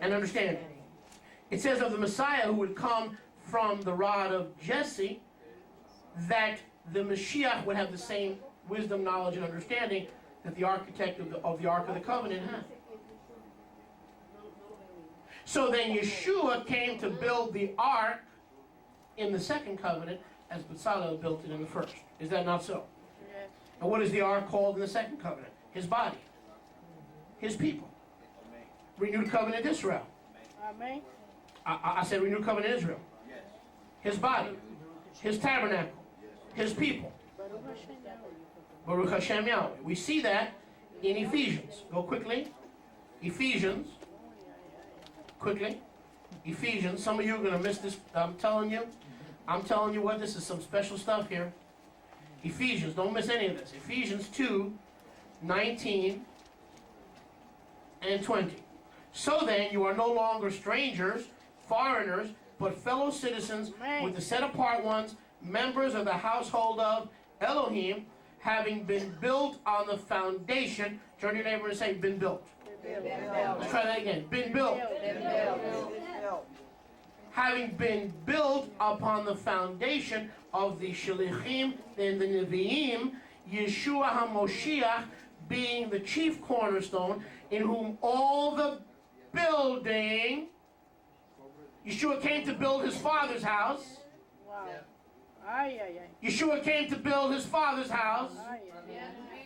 and understanding. It says of the Messiah who would come from the rod of Jesse, that the Moshiach would have the same wisdom, knowledge, and understanding that the architect of the Ark of the Covenant had. So then Yeshua came to build the Ark in the second covenant as Bezalel built it in the first. Is that not so? Yes. And what is the Ark called in the second covenant? His body. His people. Renewed covenant Israel. Amen. I said renewed covenant Israel. His body. His tabernacle. His people. Baruch Hashem Yahweh. We see that in Ephesians. Go quickly. Ephesians. Quickly. Ephesians. Some of you are going to miss this. I'm telling you what, this is some special stuff here. Ephesians. Don't miss any of this. Ephesians 2:19 and 20. So then, you are no longer strangers, foreigners, but fellow citizens with the set apart ones, members of the household of Elohim, having been built on the foundation. Turn to your neighbor and say, been built. Let's try that again. Been built. Having been built upon the foundation of the Shalichim and the Nevi'im, Yeshua HaMoshiach being the chief cornerstone, in whom all the building, Yeshua came to build his Father's house. Wow. Yeshua came to build his Father's house.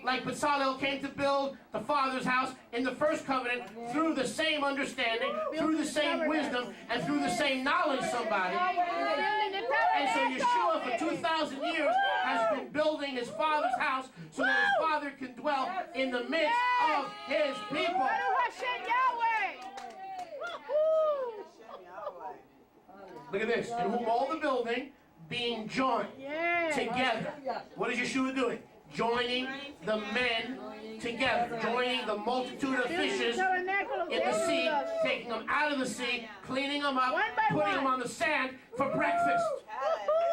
Like Bezalel came to build the Father's house in the first covenant through the same understanding, through the same wisdom, and through the same knowledge, somebody. And so Yeshua for 2,000 years has been building his Father's house so that his Father can dwell in the midst of his people. Look at this. In whom all the building being joined together. What is Yeshua doing? Joining the men together. Joining the multitude of fishes in the sea, taking them out of the sea, cleaning them up, putting them on the sand for breakfast.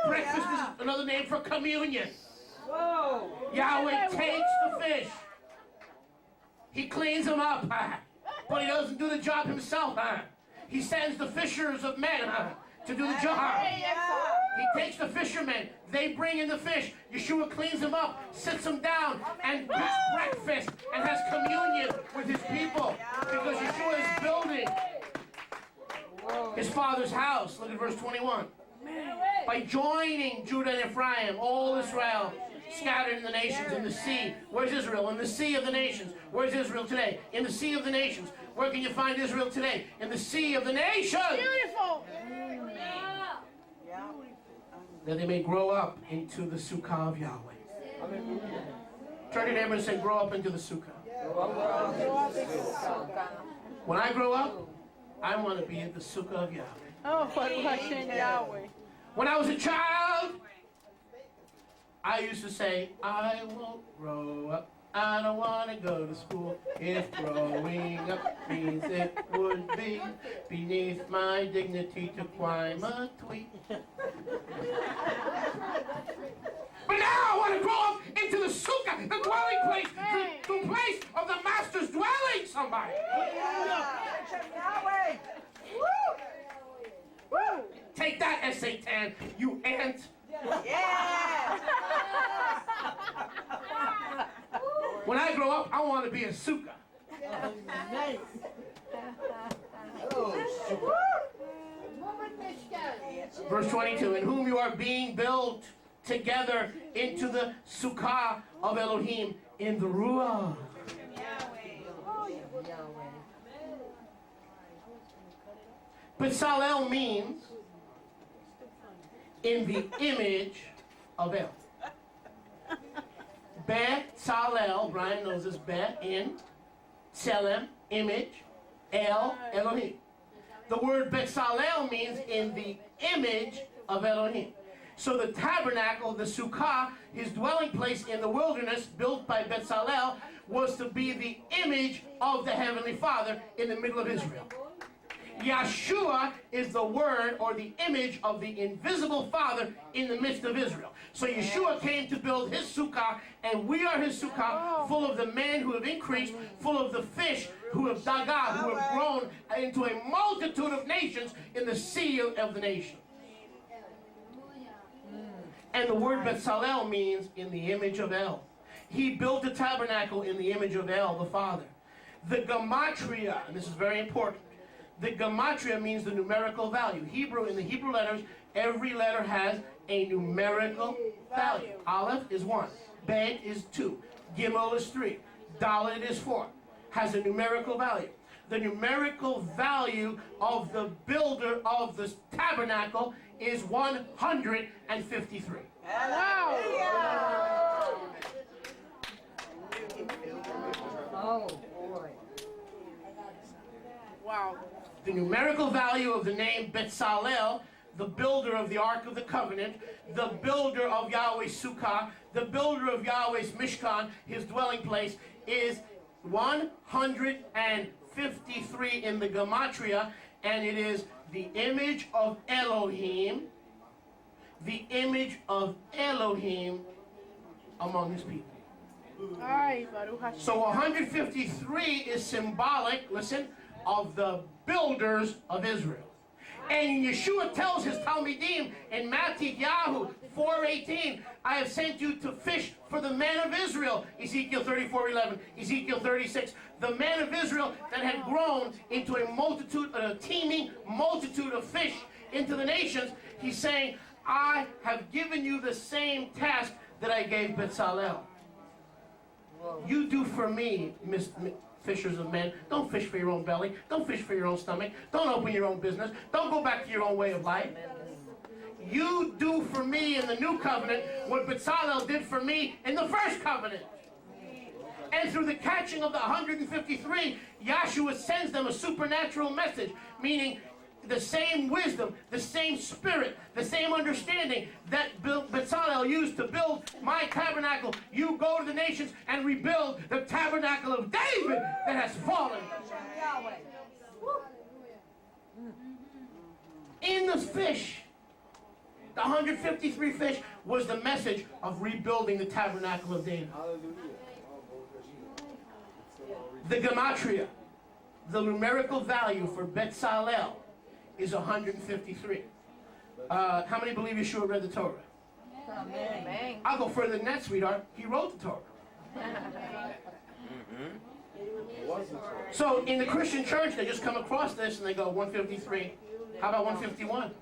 Breakfast is another name for communion. Yahweh takes the fish. He cleans them up, but he doesn't do the job himself. He sends the fishers of men to do the job. He takes the fishermen, they bring in the fish. Yeshua cleans them up, sits them down, and has breakfast and has communion with his people. Because Yeshua is building his Father's house. Look at verse 21. By joining Judah and Ephraim, all Israel scattered in the nations, in the sea. Where's Israel? In the sea of the nations. Where's Israel today? In the sea of the nations. Where can you find Israel today? In the sea of the nations. Beautiful. That they may grow up into the Sukkah of Yahweh. Turn to your neighbor and say, grow up into the Sukkah. When I grow up, I want to be in the Sukkah of Yahweh. Oh, Yahweh. When I was a child, I used to say, I won't grow up. I don't want to go to school. If growing up means it would be beneath my dignity to climb a tree. But now I want to grow up into the Sukkah, the dwelling place, the place of the Master's dwelling, somebody. Woo! Take that, S-Satan, you ant. When I grow up, I want to be a Sukkah. Verse 22, in whom you are being built together into the Sukkah of Elohim in the Ruach. Bezalel means in the image of El. Bezalel, Brian knows this, Bet in Tselem, image, El, Elohim. The word Bezalel means in the image of Elohim. So the tabernacle, the Sukkah, his dwelling place in the wilderness, built by Bezalel, was to be the image of the Heavenly Father in the middle of Israel. Yeshua is the word or the image of the invisible Father in the midst of Israel. So Yeshua came to build his sukkah, and we are his sukkah, full of the men who have increased, full of the fish who have dug out, who have grown into a multitude of nations in the sea of the nations. And the word Betzalel means in the image of El. He built a tabernacle in the image of El, the Father. The gematria, and this is very important, the gematria means the numerical value. In the Hebrew letters, every letter has a numerical value. Aleph is 1, Bet is 2, Gimel is 3, Dalet is 4. Has a numerical value. The numerical value of the builder of the tabernacle is 153. Wow. Oh, boy. Wow. The numerical value of the name Betzalel, the builder of the Ark of the Covenant, the builder of Yahweh's Sukkah, the builder of Yahweh's Mishkan, his dwelling place, is 153 in the gematria, and it is the image of Elohim, the image of Elohim among his people. So 153 is symbolic, listen, of the builders of Israel. And Yeshua tells his Talmidim in Matthew 4:18, I have sent you to fish for the men of Israel. Ezekiel 34:11, Ezekiel 36. The men of Israel that had grown into a teeming multitude of fish into the nations. He's saying, I have given you the same task that I gave Betzalel. You do for me, fishers of men. Don't fish for your own belly. Don't fish for your own stomach. Don't open your own business. Don't go back to your own way of life. You do for me in the new covenant what Betzalel did for me in the first covenant. And through the catching of the 153, Yahshua sends them a supernatural message, meaning the same wisdom, the same spirit, the same understanding that Betzalel used to build my tabernacle. You go to the nations and rebuild the tabernacle of David that has fallen. In the fish, the 153 fish was the message of rebuilding the tabernacle of David. The gematria, the numerical value for Betzalel, is 153. How many believe Yeshua read the Torah? Amen. I'll go further than that, sweetheart. He wrote the Torah. So in the Christian church, they just come across this and they go 153. How about 151?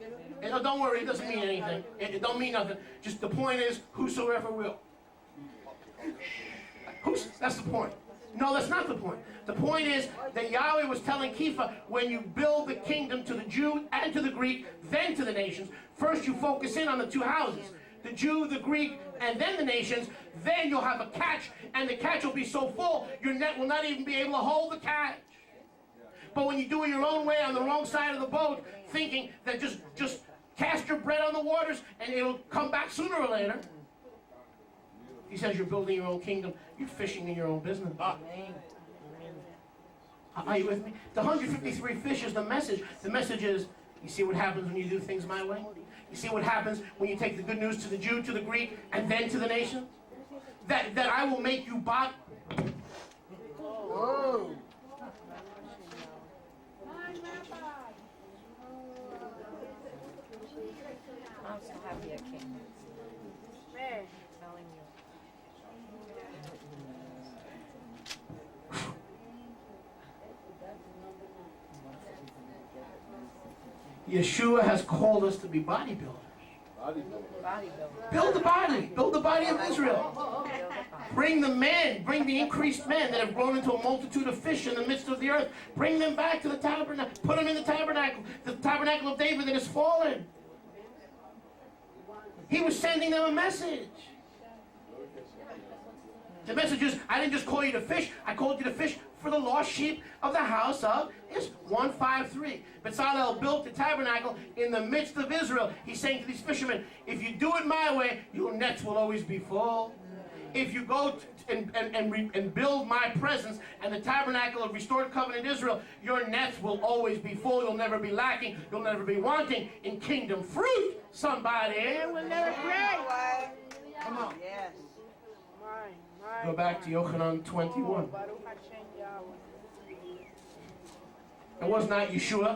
And don't worry, it doesn't mean anything. It don't mean nothing. Just the point is, whosoever will. That's the point. No, that's not the point. The point is that Yahweh was telling Keefa, when you build the kingdom to the Jew and to the Greek, then to the nations, first you focus in on the two houses, the Jew, the Greek, and then the nations, then you'll have a catch, and the catch will be so full, your net will not even be able to hold the catch. But when you do it your own way on the wrong side of the boat, thinking that just cast your bread on the waters and it'll come back sooner or later. He says you're building your own kingdom. You're fishing in your own business. Are you with me? The 153 fish is the message. The message is, you see what happens when you do things my way? You see what happens when you take the good news to the Jew, to the Greek, and then to the nations? That I will make you bought. Whoa. I'm so happy I came. Man. Telling you. Yeshua has called us to be bodybuilders. Build the body. Build the body of Israel. Bring the men, bring the increased men that have grown into a multitude of fish in the midst of the earth. Bring them back to the tabernacle. Put them in the tabernacle of David that has fallen. He was sending them a message. The message is, I didn't just call you to fish, I called you to fish for the lost sheep of the house of Israel. 153. Betzalel built the tabernacle in the midst of Israel. He's saying to these fishermen, if you do it my way, your nets will always be full. if you go and build my presence and the tabernacle of restored covenant Israel, your nets will always be full. You'll never be lacking. You'll never be wanting in kingdom fruit. Somebody. It will never break. Come on. Yes. Go back to Yochanan 21. It was not Yeshua.